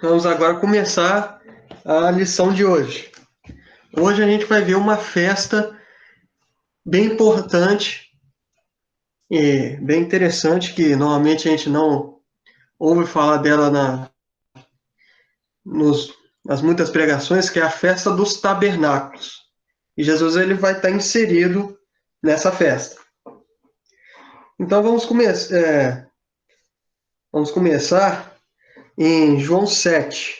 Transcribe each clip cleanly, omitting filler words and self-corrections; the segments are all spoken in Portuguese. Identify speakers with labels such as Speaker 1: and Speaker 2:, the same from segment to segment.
Speaker 1: Vamos agora começar a lição de hoje. Hoje a gente vai ver uma festa bem importante e bem interessante, que normalmente a gente não ouve falar dela nas muitas pregações, que é a festa dos tabernáculos. E Jesus ele vai estar inserido nessa festa. Então vamos começar em João 7.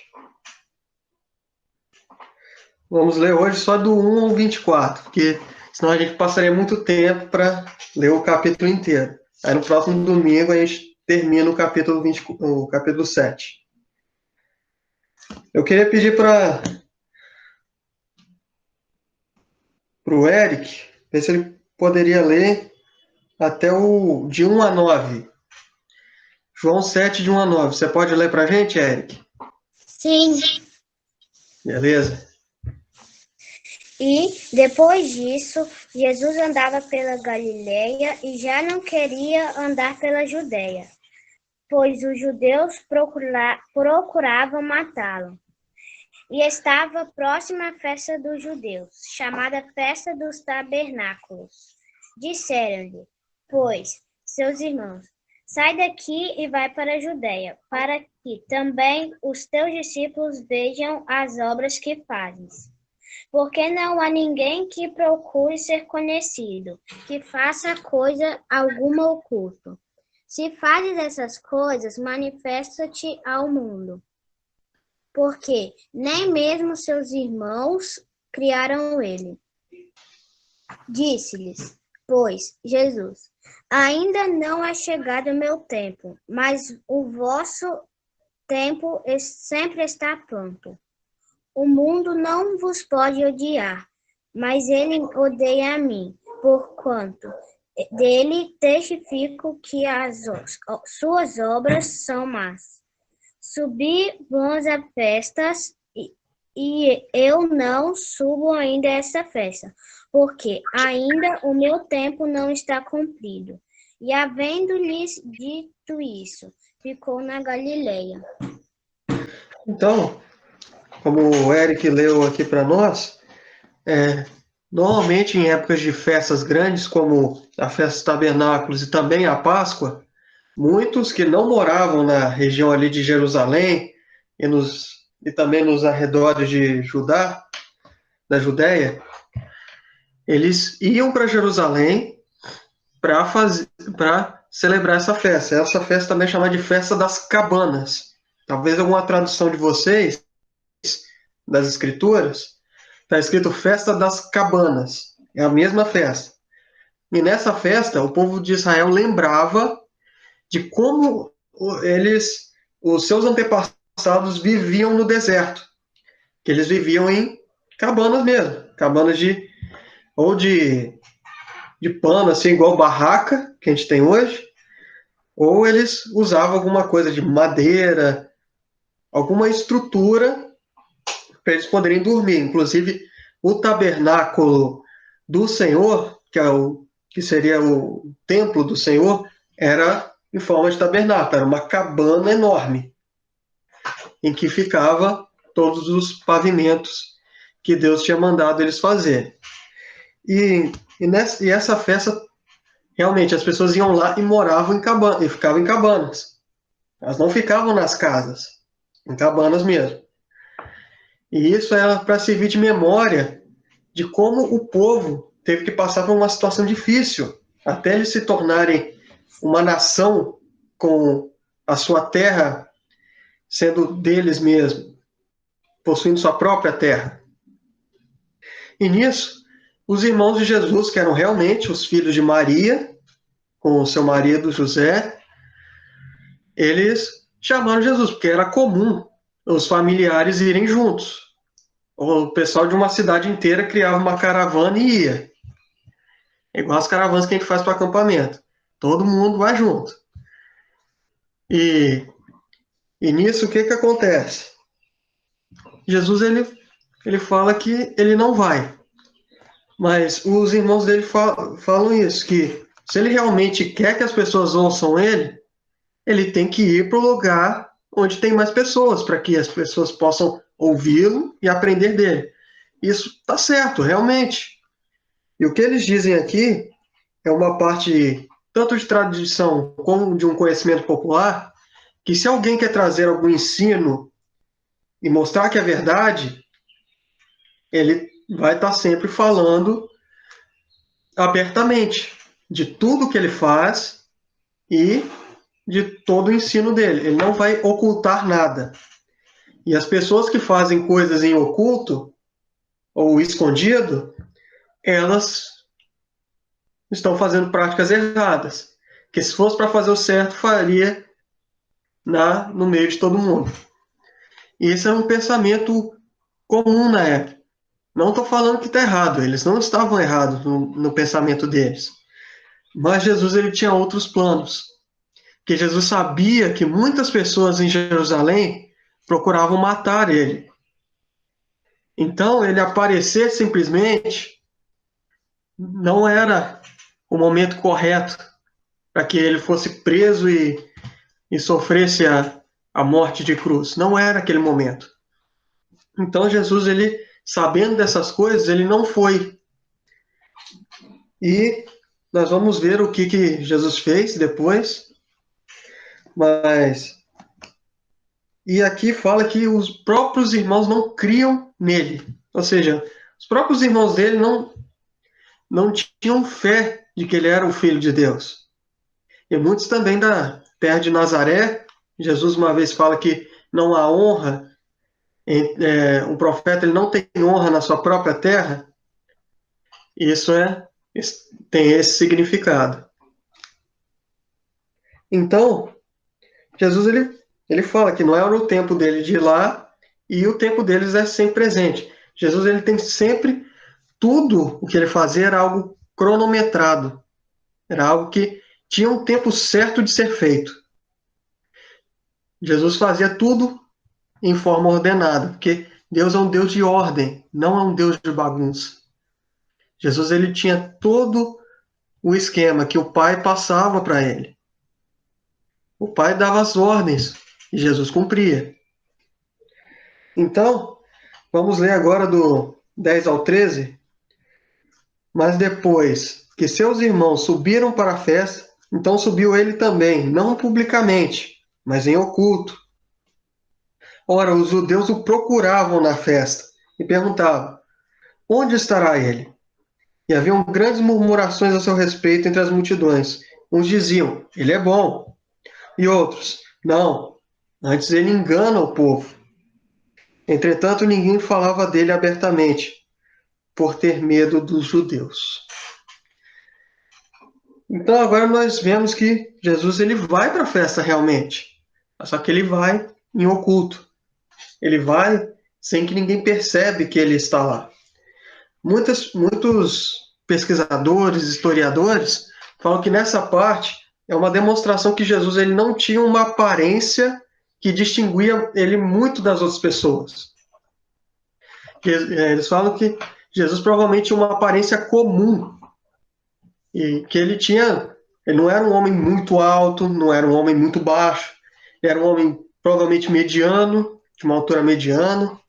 Speaker 1: Vamos ler hoje só do 1 ao 24, porque senão a gente passaria muito tempo para ler o capítulo inteiro. Aí no próximo domingo a gente termina o capítulo 7. Eu queria pedir para o Eric, ver se ele poderia ler até o de 1 a 9. João 7, de 1 a 9. Você pode ler para a gente, Eric?
Speaker 2: Sim.
Speaker 1: Beleza.
Speaker 2: E, depois disso, Jesus andava pela Galileia e já não queria andar pela Judeia, pois os judeus procuravam matá-lo. E estava próxima à festa dos judeus, chamada Festa dos Tabernáculos. Disseram-lhe, pois, seus irmãos, sai daqui e vai para a Judeia, para que também os teus discípulos vejam as obras que fazes. Porque não há ninguém que procure ser conhecido, que faça coisa alguma oculto. Se fazes essas coisas, manifesta-te ao mundo. Porque nem mesmo seus irmãos criaram ele. Disse-lhes, pois, Jesus, ainda não é chegado o meu tempo, mas o vosso tempo sempre está pronto. O mundo não vos pode odiar, mas ele odeia a mim, porquanto dele testifico que as suas obras são más. Subi bons a festas, e eu não subo ainda a essa festa, porque ainda o meu tempo não está cumprido. E havendo-lhes dito isso, ficou na Galileia.
Speaker 1: Então, como o Eric leu aqui para nós, normalmente em épocas de festas grandes, como a festa dos tabernáculos e também a Páscoa, muitos que não moravam na região ali de Jerusalém e também nos arredores de Judá, da Judéia, eles iam para Jerusalém para celebrar essa festa. Essa festa também é chamada de Festa das Cabanas. Talvez alguma tradução de vocês, das Escrituras, está escrito Festa das Cabanas. É a mesma festa. E nessa festa, o povo de Israel lembrava de como os seus antepassados viviam no deserto. Que eles viviam em cabanas mesmo. Cabanas de pano, assim, igual barraca que a gente tem hoje. Ou eles usavam alguma coisa de madeira, alguma estrutura para eles poderem dormir. Inclusive, o tabernáculo do Senhor, que seria o templo do Senhor, era em forma de tabernáculo, era uma cabana enorme, em que ficava todos os pavimentos que Deus tinha mandado eles fazer. E essa festa, realmente, as pessoas iam lá e moravam em cabanas, e ficavam em cabanas. Elas não ficavam nas casas, em cabanas mesmo. E isso era para servir de memória de como o povo teve que passar por uma situação difícil, até eles se tornarem uma nação com a sua terra sendo deles mesmos, possuindo sua própria terra. E nisso, os irmãos de Jesus, que eram realmente os filhos de Maria, com o seu marido José, eles chamaram Jesus, porque era comum os familiares irem juntos. O pessoal de uma cidade inteira criava uma caravana e ia. É igual as caravanas que a gente faz para acampamento. Todo mundo vai junto. E nisso, o que acontece? Jesus, ele fala que ele não vai. Mas os irmãos dele falam isso, que se ele realmente quer que as pessoas ouçam ele tem que ir para o lugar onde tem mais pessoas, para que as pessoas possam ouvi-lo e aprender dele. Isso está certo, realmente. E o que eles dizem aqui é uma parte tanto de tradição como de um conhecimento popular, que se alguém quer trazer algum ensino e mostrar que é verdade, ele vai estar sempre falando abertamente de tudo que ele faz e de todo o ensino dele. Ele não vai ocultar nada. E as pessoas que fazem coisas em oculto ou escondido, elas estão fazendo práticas erradas. Que se fosse para fazer o certo, faria no meio de todo mundo. E esse é um pensamento comum na época. Não estou falando que está errado, eles não estavam errados no pensamento deles. Mas Jesus ele tinha outros planos. Porque Jesus sabia que muitas pessoas em Jerusalém procuravam matar ele. Então, ele aparecer simplesmente não era o momento correto para que ele fosse preso e sofresse a morte de cruz. Não era aquele momento. Então, Jesus, ele, sabendo dessas coisas, ele não foi. E nós vamos ver o que Jesus fez depois. Mas e aqui fala que os próprios irmãos não criam nele. Ou seja, os próprios irmãos dele não tinham fé de que ele era o Filho de Deus. E muitos também da terra de Nazaré, Jesus uma vez fala que não há honra, um profeta ele não tem honra na sua própria terra. Isso tem esse significado. Então, Jesus ele fala que não é no tempo dele de ir lá e o tempo deles é sempre presente. Jesus ele tem sempre tudo o que ele fazia era algo cronometrado, era algo que tinha um tempo certo de ser feito. Jesus fazia tudo em forma ordenada, porque Deus é um Deus de ordem, não é um Deus de bagunça. Jesus ele tinha todo o esquema que o Pai passava para ele. O Pai dava as ordens e Jesus cumpria. Então, vamos ler agora do 10 ao 13. Mas depois que seus irmãos subiram para a festa, então subiu ele também, não publicamente, mas em oculto. Ora, os judeus o procuravam na festa e perguntavam: onde estará ele? E haviam grandes murmurações a seu respeito entre as multidões. Uns diziam: ele é bom. E outros: não, antes ele engana o povo. Entretanto, ninguém falava dele abertamente, por ter medo dos judeus. Então agora nós vemos que Jesus ele vai para a festa realmente, só que ele vai em oculto. Ele vai sem que ninguém percebe que ele está lá. Muitos pesquisadores, historiadores falam que nessa parte é uma demonstração que Jesus ele não tinha uma aparência que distinguia ele muito das outras pessoas. Eles falam que Jesus provavelmente tinha uma aparência comum e que ele não era um homem muito alto, não era um homem muito baixo, era um homem provavelmente mediano, de uma altura mediana,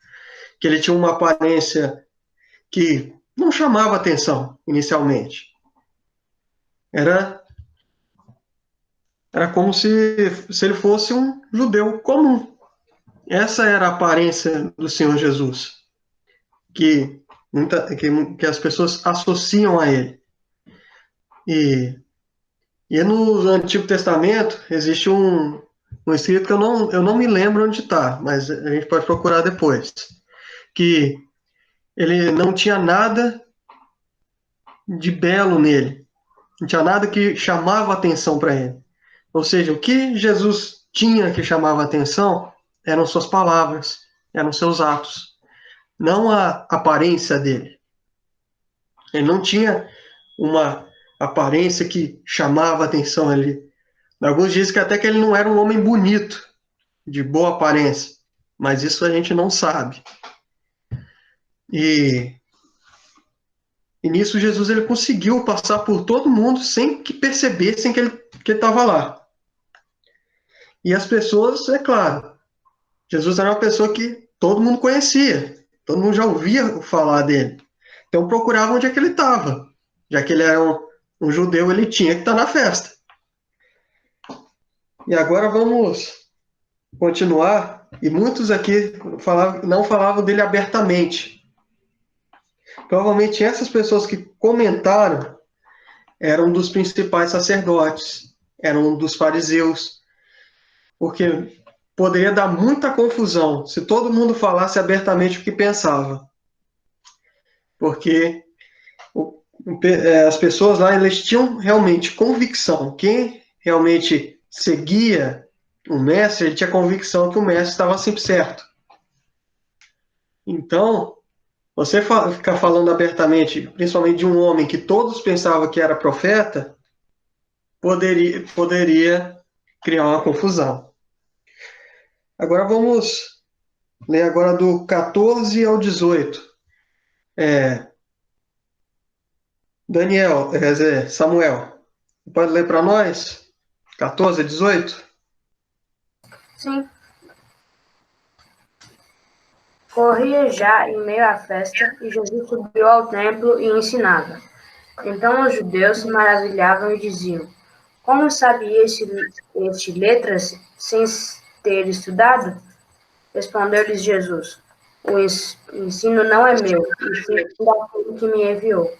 Speaker 1: que ele tinha uma aparência que não chamava atenção inicialmente. Era como se ele fosse um judeu comum. Essa era a aparência do Senhor Jesus, que as pessoas associam a ele. E no Antigo Testamento existe um escrito que eu não me lembro onde está, mas a gente pode procurar depois, que ele não tinha nada de belo nele, não tinha nada que chamava atenção para ele. Ou seja, o que Jesus tinha que chamava atenção eram suas palavras, eram seus atos, não a aparência dele. Ele não tinha uma aparência que chamava atenção ali. Alguns dizem que até que ele não era um homem bonito, de boa aparência, mas isso a gente não sabe. E nisso Jesus ele conseguiu passar por todo mundo sem que percebessem que ele estava lá. E as pessoas, é claro, Jesus era uma pessoa que todo mundo conhecia, todo mundo já ouvia falar dele. Então procurava onde é que ele estava. Já que ele era um judeu, ele tinha que estar na festa. E agora vamos continuar. E muitos aqui não falavam dele abertamente. Provavelmente essas pessoas que comentaram eram dos principais sacerdotes, eram dos fariseus, porque poderia dar muita confusão se todo mundo falasse abertamente o que pensava. Porque as pessoas lá, eles tinham realmente convicção. Quem realmente seguia o mestre, ele tinha convicção que o mestre estava sempre certo. Então, você ficar falando abertamente, principalmente de um homem que todos pensavam que era profeta, poderia criar uma confusão. Agora vamos ler agora do 14 ao 18. Samuel, pode ler para nós? 14 a 18?
Speaker 3: Sim. Corria já em meio à festa, e Jesus subiu ao templo e ensinava. Então os judeus se maravilhavam e diziam: Como sabia este letras sem ter estudado? Respondeu-lhes Jesus: O ensino não é meu, e sim daquele que me enviou.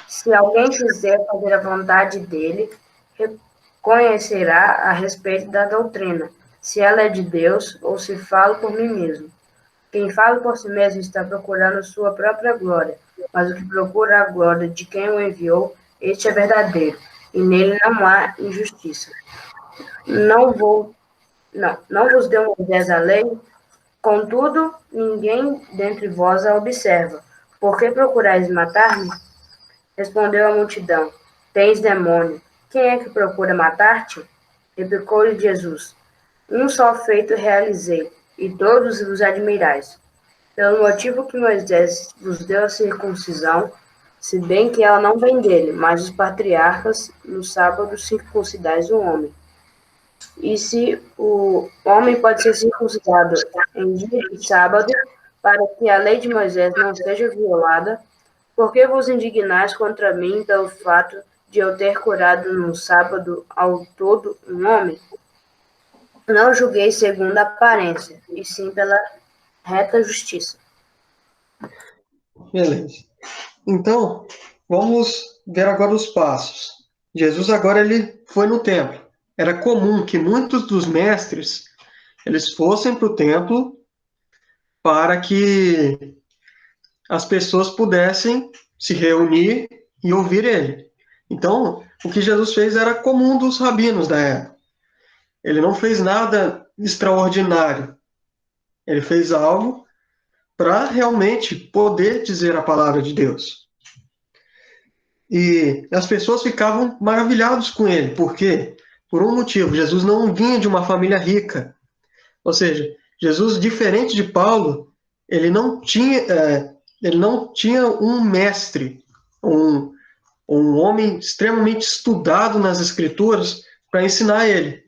Speaker 3: Se alguém quiser fazer a vontade dele, reconhecerá a respeito da doutrina, se ela é de Deus ou se falo por mim mesmo. Quem fala por si mesmo está procurando sua própria glória, mas o que procura a glória de quem o enviou, este é verdadeiro, e nele não há injustiça. Não vos deu Moisés a lei? Contudo, ninguém dentre vós a observa. Por que procurais matar-me? Respondeu a multidão: Tens demônio. Quem é que procura matar-te? Replicou-lhe Jesus: Um só feito realizei, e todos vos admirais. Pelo motivo que Moisés vos deu a circuncisão, se bem que ela não vem dele, mas os patriarcas, no sábado circuncidais o homem. E se o homem pode ser circuncidado em dia de sábado, para que a lei de Moisés não seja violada, por que vos indignais contra mim pelo fato de eu ter curado no sábado ao todo um homem? Não julguei segundo a aparência, e sim pela reta justiça.
Speaker 1: Beleza. Então, vamos ver agora os passos. Jesus agora ele foi no templo. Era comum que muitos dos mestres eles fossem para o templo para que as pessoas pudessem se reunir e ouvir ele. Então, o que Jesus fez era comum dos rabinos da época. Ele não fez nada extraordinário. Ele fez algo para realmente poder dizer a palavra de Deus. E as pessoas ficavam maravilhadas com ele, porque, por um motivo, Jesus não vinha de uma família rica. Ou seja, Jesus, diferente de Paulo, ele não tinha um mestre, um homem extremamente estudado nas escrituras para ensinar ele.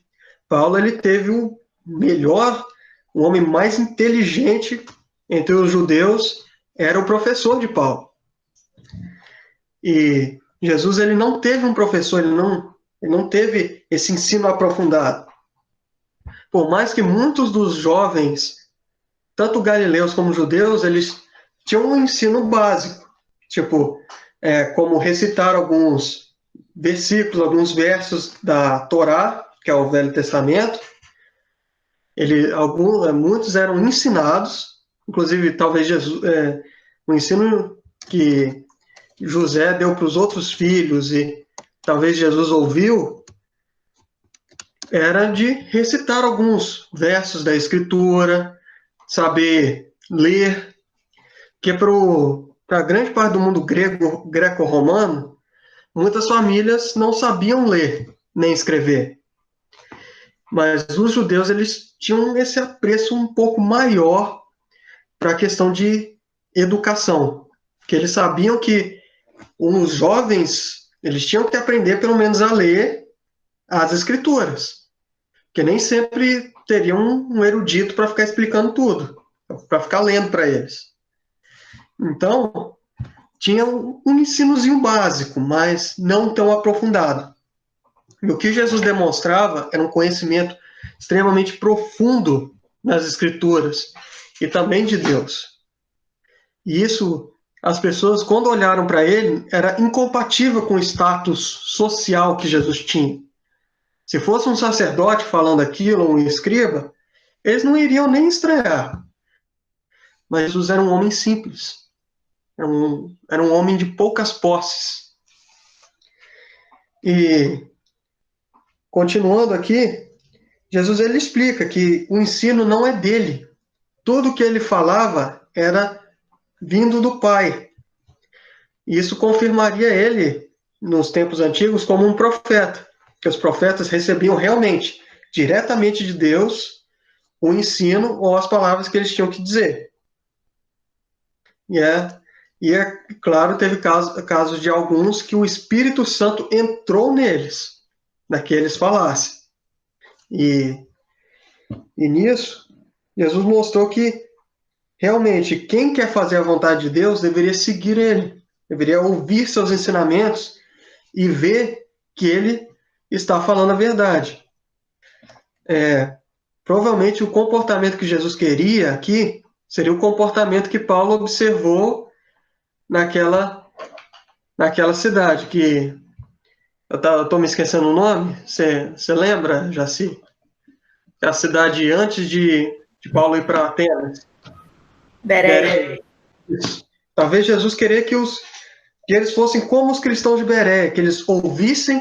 Speaker 1: Paulo ele teve o melhor, o homem mais inteligente entre os judeus, era o professor de Paulo. E Jesus ele não teve um professor, ele não teve esse ensino aprofundado. Por mais que muitos dos jovens, tanto galileus como judeus, eles tinham um ensino básico, tipo, como recitar alguns versículos, alguns versos da Torá, que é o Velho Testamento. Muitos eram ensinados, inclusive talvez o ensino que José deu para os outros filhos e talvez Jesus ouviu, era de recitar alguns versos da Escritura, saber ler, que para a grande parte do mundo greco-romano, muitas famílias não sabiam ler nem escrever. Mas os judeus eles tinham esse apreço um pouco maior para a questão de educação, que eles sabiam que os jovens eles tinham que aprender pelo menos a ler as escrituras, que nem sempre teria um erudito para ficar explicando tudo, para ficar lendo para eles. Então, tinha um ensinozinho básico, mas não tão aprofundado. E o que Jesus demonstrava era um conhecimento extremamente profundo nas Escrituras e também de Deus. E isso, as pessoas, quando olharam para ele, era incompatível com o status social que Jesus tinha. Se fosse um sacerdote falando aquilo, um escriba, eles não iriam nem estranhar. Mas Jesus era um homem simples. Era um homem de poucas posses. E, continuando aqui, Jesus ele explica que o ensino não é dele. Tudo que ele falava era vindo do Pai. E isso confirmaria ele, nos tempos antigos, como um profeta. Que os profetas recebiam realmente, diretamente de Deus, o ensino ou as palavras que eles tinham que dizer. E claro, teve casos de alguns que o Espírito Santo entrou neles, para que eles falassem. E nisso, Jesus mostrou que realmente quem quer fazer a vontade de Deus deveria seguir ele, deveria ouvir seus ensinamentos e ver que ele está falando a verdade. Provavelmente o comportamento que Jesus queria aqui seria o comportamento que Paulo observou naquela cidade, que eu estou me esquecendo o nome, você lembra, Jaci? É a cidade antes de Paulo ir para Atenas.
Speaker 3: Bereia.
Speaker 1: Isso. Talvez Jesus queria que eles fossem como os cristãos de Bereia, que eles ouvissem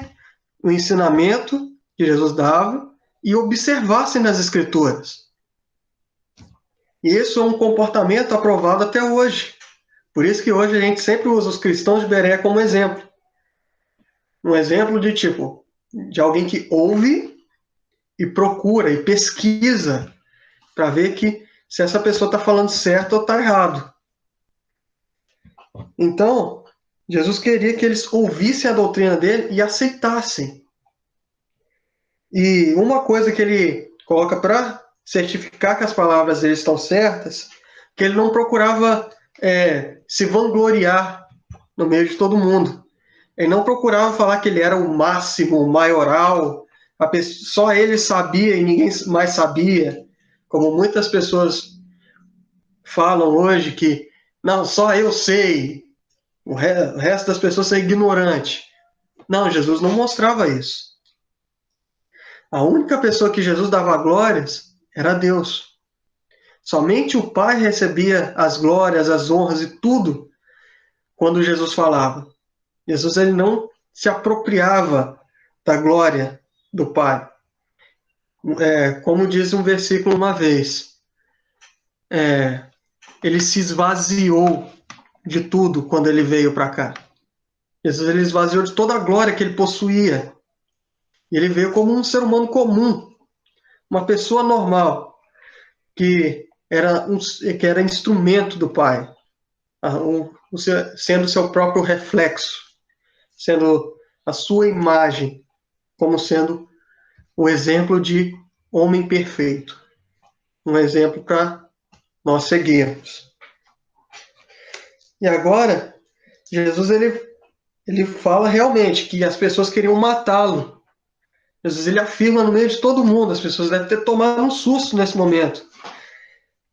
Speaker 1: o ensinamento que Jesus dava e observassem nas Escrituras. E isso é um comportamento aprovado até hoje. Por isso que hoje a gente sempre usa os cristãos de Bereia como exemplo. Um exemplo de alguém que ouve e procura e pesquisa para ver se essa pessoa está falando certo ou está errado. Então, Jesus queria que eles ouvissem a doutrina dele e aceitassem. E uma coisa que ele coloca para certificar que as palavras dele estão certas, que ele não procurava se vangloriar no meio de todo mundo. Ele não procurava falar que ele era o máximo, o maioral, só ele sabia e ninguém mais sabia, como muitas pessoas falam hoje que não, só eu sei, o resto das pessoas são ignorantes. Não, Jesus não mostrava isso. A única pessoa que Jesus dava glórias era Deus. Somente o Pai recebia as glórias, as honras e tudo quando Jesus falava. Jesus ele não se apropriava da glória do Pai. Como diz um versículo uma vez, ele se esvaziou de tudo quando ele veio para cá. Jesus ele esvaziou de toda a glória que ele possuía. E ele veio como um ser humano comum, uma pessoa normal, que era instrumento do Pai, sendo seu próprio reflexo, sendo a sua imagem, como sendo o exemplo de homem perfeito. Um exemplo para nós seguirmos. E agora, Jesus ele fala realmente que as pessoas queriam matá-lo. Jesus ele afirma no meio de todo mundo, as pessoas devem ter tomado um susto nesse momento.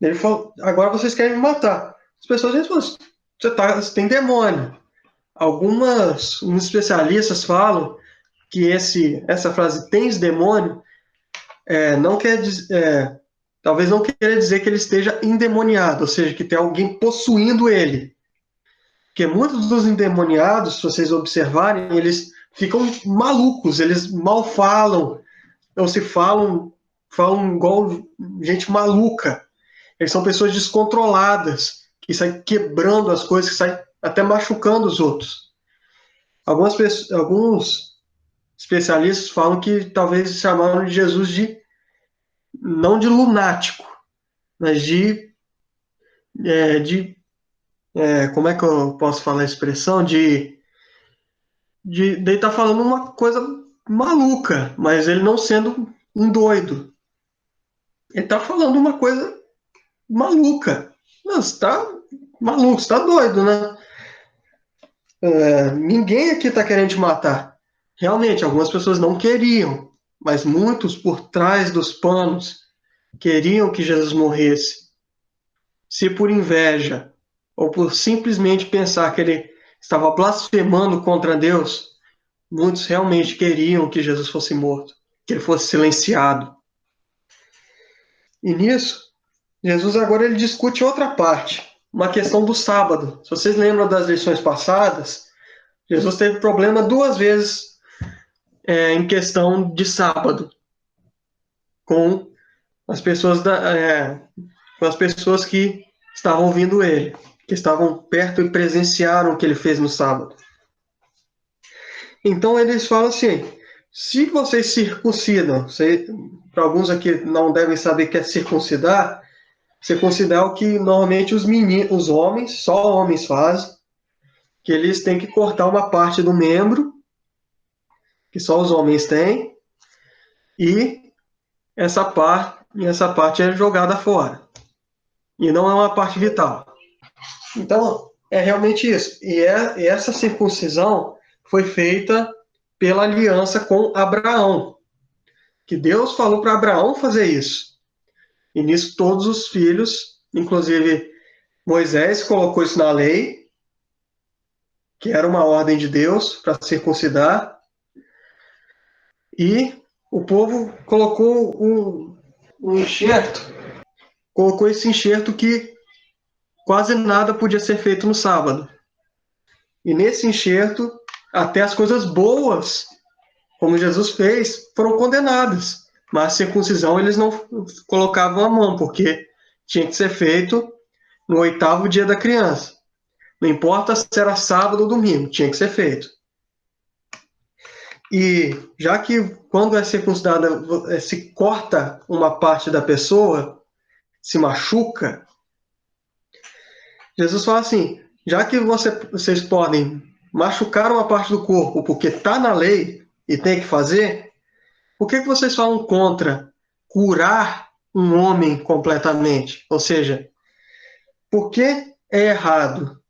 Speaker 1: Ele falou, agora vocês querem me matar. As pessoas dizem, você tem demônio. Alguns especialistas falam que essa frase, tens demônio, não quer dizer, talvez não queira dizer que ele esteja endemoniado, ou seja, que tem alguém possuindo ele. Porque muitos dos endemoniados, se vocês observarem, eles ficam malucos, eles mal falam, ou se falam igual gente maluca. Eles são pessoas descontroladas, que saem quebrando as coisas, que saem até machucando os outros. Alguns especialistas falam que talvez chamaram de Jesus não de lunático, mas como é que eu posso falar a expressão? De ele estar falando uma coisa maluca, mas ele não sendo um doido. Ele está falando uma coisa maluca. Não, você está maluco, você está doido, né? Ninguém aqui está querendo te matar. Realmente, algumas pessoas não queriam, mas muitos por trás dos panos queriam que Jesus morresse. Se por inveja ou por simplesmente pensar que ele estava blasfemando contra Deus, muitos realmente queriam que Jesus fosse morto, que ele fosse silenciado. E nisso, Jesus agora ele discute outra parte, uma questão do sábado. Se vocês lembram das lições passadas, Jesus teve problema 2 vezes em questão de sábado com as pessoas com as pessoas que estavam ouvindo ele, que estavam perto e presenciaram o que ele fez no sábado. Então eles falam assim: se vocês circuncidam, para alguns aqui não devem saber o que é circuncidar, circuncidar é o que normalmente os homens, só homens fazem, que eles têm que cortar uma parte do membro, que só os homens têm, e essa parte é jogada fora. E não é uma parte vital. Então, é realmente isso. E essa circuncisão foi feita pela aliança com Abraão, que Deus falou para Abraão fazer isso. E nisso todos os filhos, inclusive Moisés colocou isso na lei, que era uma ordem de Deus para circuncidar, e o povo colocou um enxerto, colocou esse enxerto que quase nada podia ser feito no sábado. E nesse enxerto, até as coisas boas, como Jesus fez, foram condenadas. Mas a circuncisão eles não colocavam a mão, porque tinha que ser feito no 8º dia da criança. Não importa se era sábado ou domingo, tinha que ser feito. E já que quando é circuncidada, se corta uma parte da pessoa, se machuca, Jesus fala assim: já que vocês podem machucar uma parte do corpo porque está na lei e tem que fazer, por que vocês falam contra curar um homem completamente? Ou seja, por que é errado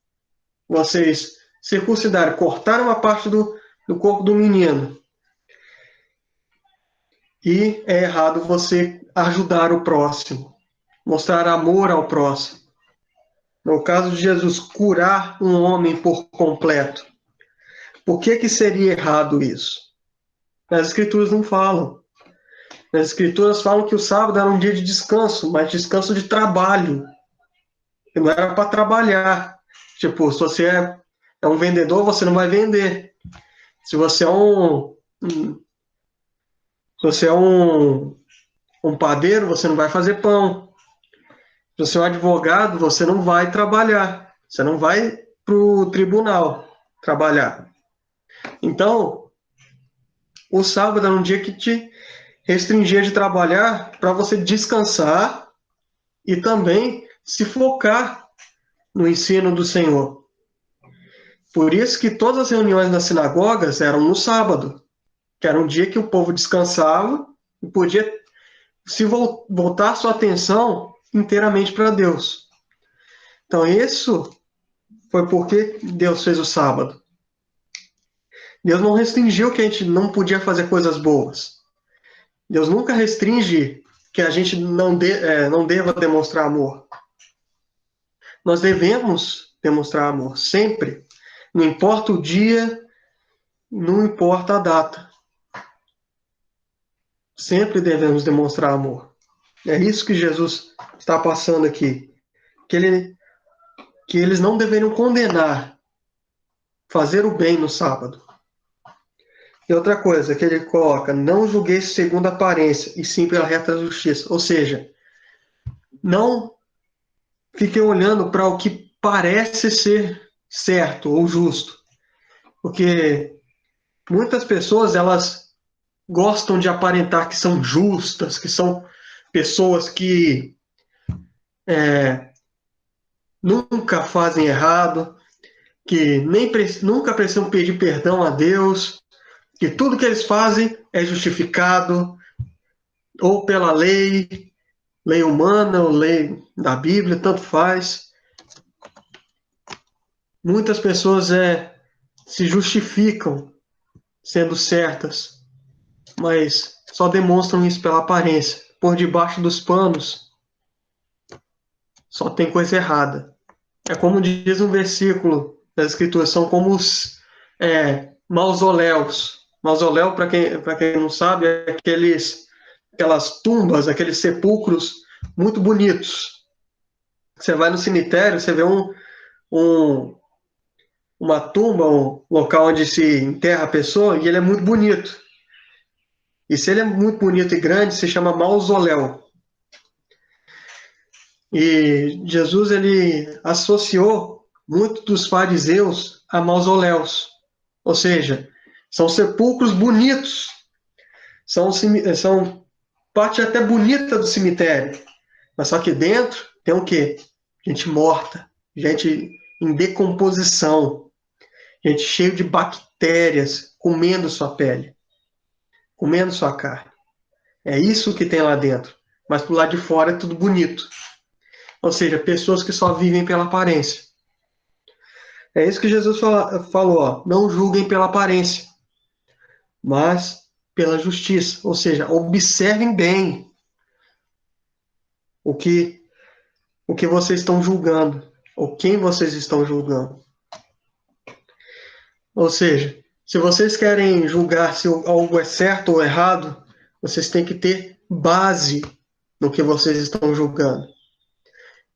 Speaker 1: vocês circuncidarem, cortar uma parte do corpo do menino? E é errado você ajudar o próximo, mostrar amor ao próximo. No caso de Jesus, curar um homem por completo. Por que seria errado isso? As Escrituras não falam. As Escrituras falam que o sábado era um dia de descanso, mas descanso de trabalho. E não era para trabalhar. Tipo, se você é um vendedor, você não vai vender. Se você é um padeiro, você não vai fazer pão. Se você é um advogado, você não vai trabalhar. Você não vai para o tribunal trabalhar. Então, o sábado era um dia que te restringia de trabalhar para você descansar e também se focar no ensino do Senhor. Por isso que todas as reuniões nas sinagogas eram no sábado, que era um dia que o povo descansava e podia se voltar sua atenção inteiramente para Deus. Então, isso foi porque Deus fez o sábado. Deus não restringiu que a gente não podia fazer coisas boas. Deus nunca restringe que a gente não deva demonstrar amor. Nós devemos demonstrar amor, sempre. Não importa o dia, não importa a data. Sempre devemos demonstrar amor. É isso que Jesus está passando aqui. Que eles não deveriam condenar fazer o bem no sábado. E outra coisa que ele coloca: não julgueis segundo a aparência, e sim pela reta justiça. Ou seja, não fiquem olhando para o que parece ser certo ou justo. Porque muitas pessoas, elas gostam de aparentar que são justas, que são pessoas que nunca fazem errado, que nunca precisam pedir perdão a Deus, que tudo que eles fazem é justificado ou pela lei, lei humana ou lei da Bíblia, tanto faz. Muitas pessoas se justificam sendo certas, mas só demonstram isso pela aparência. Por debaixo dos panos, só tem coisa errada. É como diz um versículo das Escrituras, são como os mausoléus. Mausoléu, para quem não sabe, é aquelas tumbas, aqueles sepulcros muito bonitos. Você vai no cemitério, você vê uma tumba, um local onde se enterra a pessoa, e ele é muito bonito. E se ele é muito bonito e grande, se chama mausoléu. E Jesus, ele associou muito dos fariseus a mausoléus. Ou seja, são sepulcros bonitos. São parte até bonita do cemitério. Mas só que dentro tem o quê? Gente morta, gente em decomposição, gente cheia de bactérias comendo sua pele, comendo sua carne. É isso que tem lá dentro. Mas pro lado de fora é tudo bonito. Ou seja, pessoas que só vivem pela aparência. É isso que Jesus falou, ó, não julguem pela aparência, mas pela justiça. Ou seja, observem bem o que, o que vocês estão julgando, ou quem vocês estão julgando. Ou seja, se vocês querem julgar se algo é certo ou errado, vocês têm que ter base no que vocês estão julgando.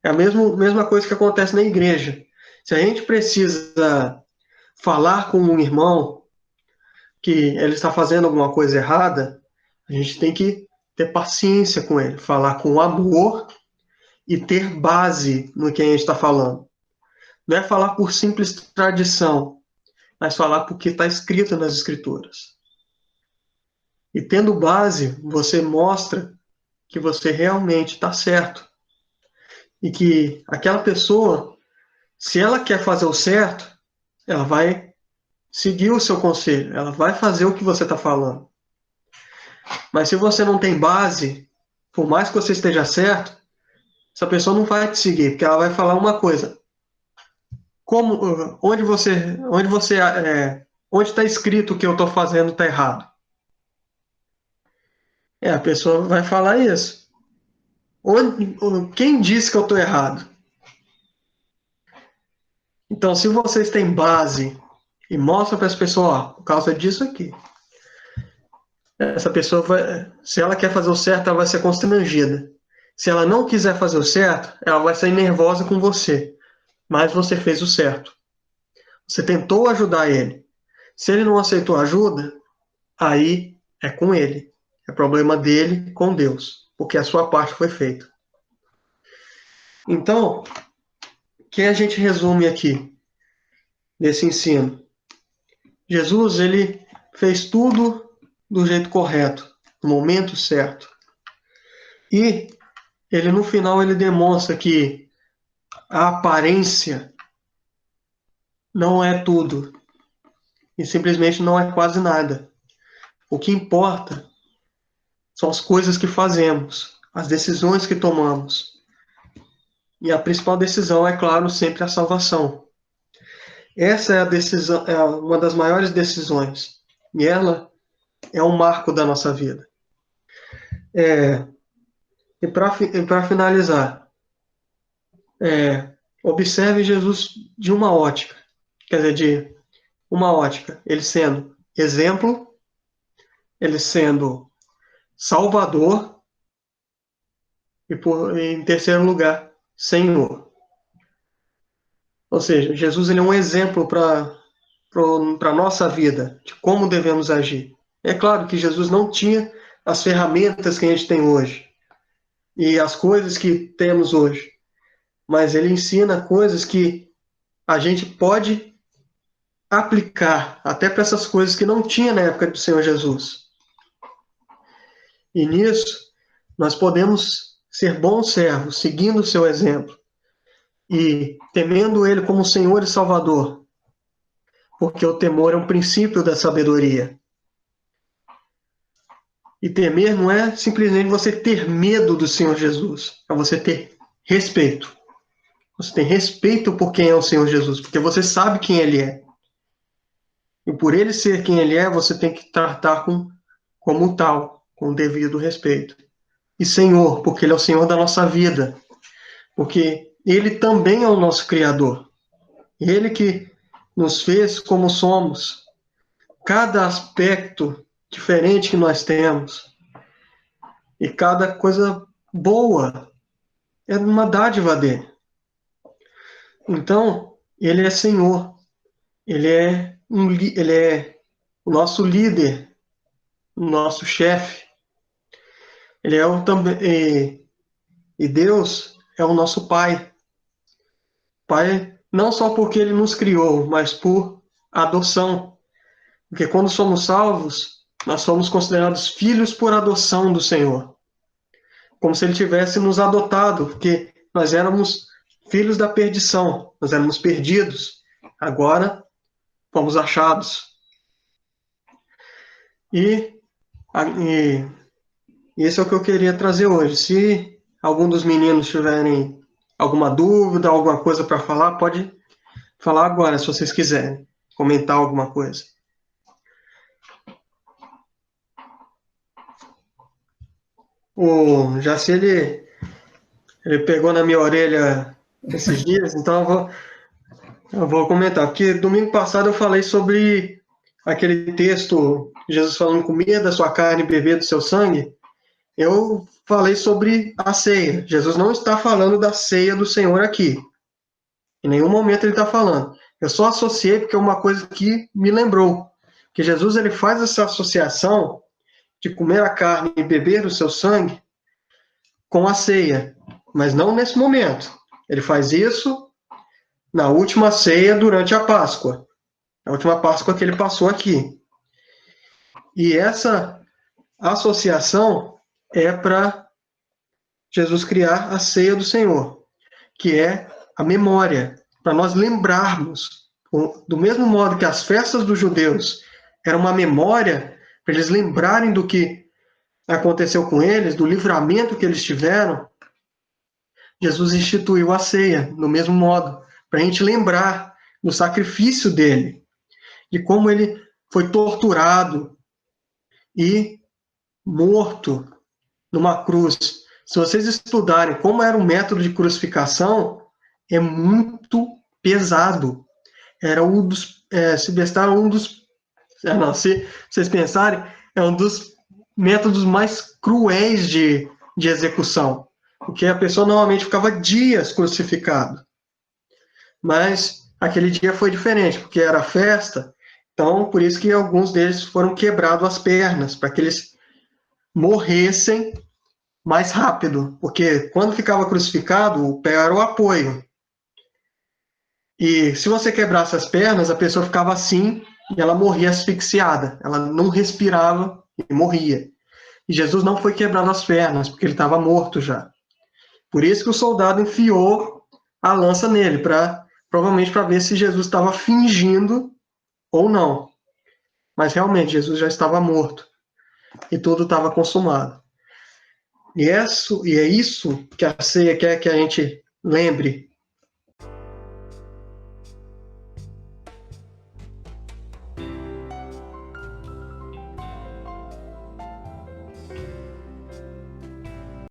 Speaker 1: É a mesma coisa que acontece na igreja. Se a gente precisa falar com um irmão que ele está fazendo alguma coisa errada, a gente tem que ter paciência com ele, falar com amor e ter base no que a gente está falando. Não é falar por simples tradição, mas falar porque está escrito nas Escrituras. E tendo base, você mostra que você realmente está certo. E que aquela pessoa, se ela quer fazer o certo, ela vai seguir o seu conselho, ela vai fazer o que você está falando. Mas se você não tem base, por mais que você esteja certo, essa pessoa não vai te seguir, porque ela vai falar uma coisa. Onde está escrito que eu estou fazendo está errado? A pessoa vai falar isso. Quem disse que eu estou errado? Então, se vocês têm base e mostram para as pessoas, ó, por causa disso aqui, essa pessoa vai, se ela quer fazer o certo, ela vai ser constrangida. Se ela não quiser fazer o certo, ela vai sair nervosa com você. Mas você fez o certo. Você tentou ajudar ele. Se ele não aceitou ajuda, aí é com ele. É problema dele com Deus, porque a sua parte foi feita. Então, o que a gente resume aqui nesse ensino? Jesus, ele fez tudo do jeito correto, no momento certo. E ele no final ele demonstra que a aparência não é tudo e simplesmente não é quase nada. O que importa são as coisas que fazemos, as decisões que tomamos. E a principal decisão é, claro, sempre a salvação. Essa é a decisão, é uma das maiores decisões. E ela é um marco da nossa vida. E para finalizar, observe Jesus de uma ótica. Quer dizer, de uma ótica. Ele sendo exemplo, ele sendo Salvador e, em terceiro lugar, Senhor. Ou seja, Jesus ele é um exemplo para a nossa vida, de como devemos agir. É claro que Jesus não tinha as ferramentas que a gente tem hoje e as coisas que temos hoje, mas ele ensina coisas que a gente pode aplicar até para essas coisas que não tinha na época do Senhor Jesus. E nisso, nós podemos ser bons servos, seguindo o seu exemplo e temendo ele como Senhor e Salvador, porque o temor é um princípio da sabedoria. E temer não é simplesmente você ter medo do Senhor Jesus, é você ter respeito. Você tem respeito por quem é o Senhor Jesus, porque você sabe quem Ele é. E por Ele ser quem Ele é, você tem que tratar como tal, com o devido respeito. E Senhor, porque Ele é o Senhor da nossa vida, porque Ele também é o nosso Criador. Ele que nos fez como somos. Cada aspecto diferente que nós temos e cada coisa boa é uma dádiva dele. Então, ele é Senhor, ele é o nosso líder, o nosso chefe. Ele é o também e Deus é o nosso Pai. Pai não só porque ele nos criou, mas por adoção. Porque quando somos salvos, nós somos considerados filhos por adoção do Senhor. Como se ele tivesse nos adotado, porque nós éramos filhos da perdição, nós éramos perdidos. Agora fomos achados. E, e esse é o que eu queria trazer hoje. Se algum dos meninos tiverem alguma dúvida, alguma coisa para falar, pode falar agora, se vocês quiserem comentar alguma coisa. O Jaci, ele pegou na minha orelha esses dias, então eu vou comentar. Porque domingo passado eu falei sobre aquele texto, Jesus falando, comer da sua carne e beber do seu sangue. Eu falei sobre a ceia. Jesus não está falando da ceia do Senhor aqui. Em nenhum momento ele está falando. Eu só associei porque é uma coisa que me lembrou. Que Jesus ele faz essa associação de comer a carne e beber o seu sangue com a ceia. Mas não nesse momento. Ele faz isso na última ceia durante a Páscoa. A última Páscoa que ele passou aqui. E essa associação é para Jesus criar a ceia do Senhor, que é a memória, para nós lembrarmos, do mesmo modo que as festas dos judeus eram uma memória, para eles lembrarem do que aconteceu com eles, do livramento que eles tiveram, Jesus instituiu a ceia, do mesmo modo, para a gente lembrar do sacrifício dele, de como ele foi torturado e morto numa cruz. Se vocês estudarem como era o método de crucificação, é muito pesado. Era um dos, se bestaram um dos, não, se vocês pensarem, é um dos métodos mais cruéis de execução, porque a pessoa normalmente ficava dias crucificado. Mas aquele dia foi diferente, porque era festa, então por isso que alguns deles foram quebrados as pernas, para que eles morressem mais rápido, porque quando ficava crucificado, o pé era o apoio. E se você quebrasse as pernas, a pessoa ficava assim e ela morria asfixiada, ela não respirava e morria. E Jesus não foi quebrando as pernas, porque ele estava morto já. Por isso que o soldado enfiou a lança nele, provavelmente para ver se Jesus estava fingindo ou não. Mas realmente Jesus já estava morto e tudo estava consumado. E é isso que a ceia quer que a gente lembre,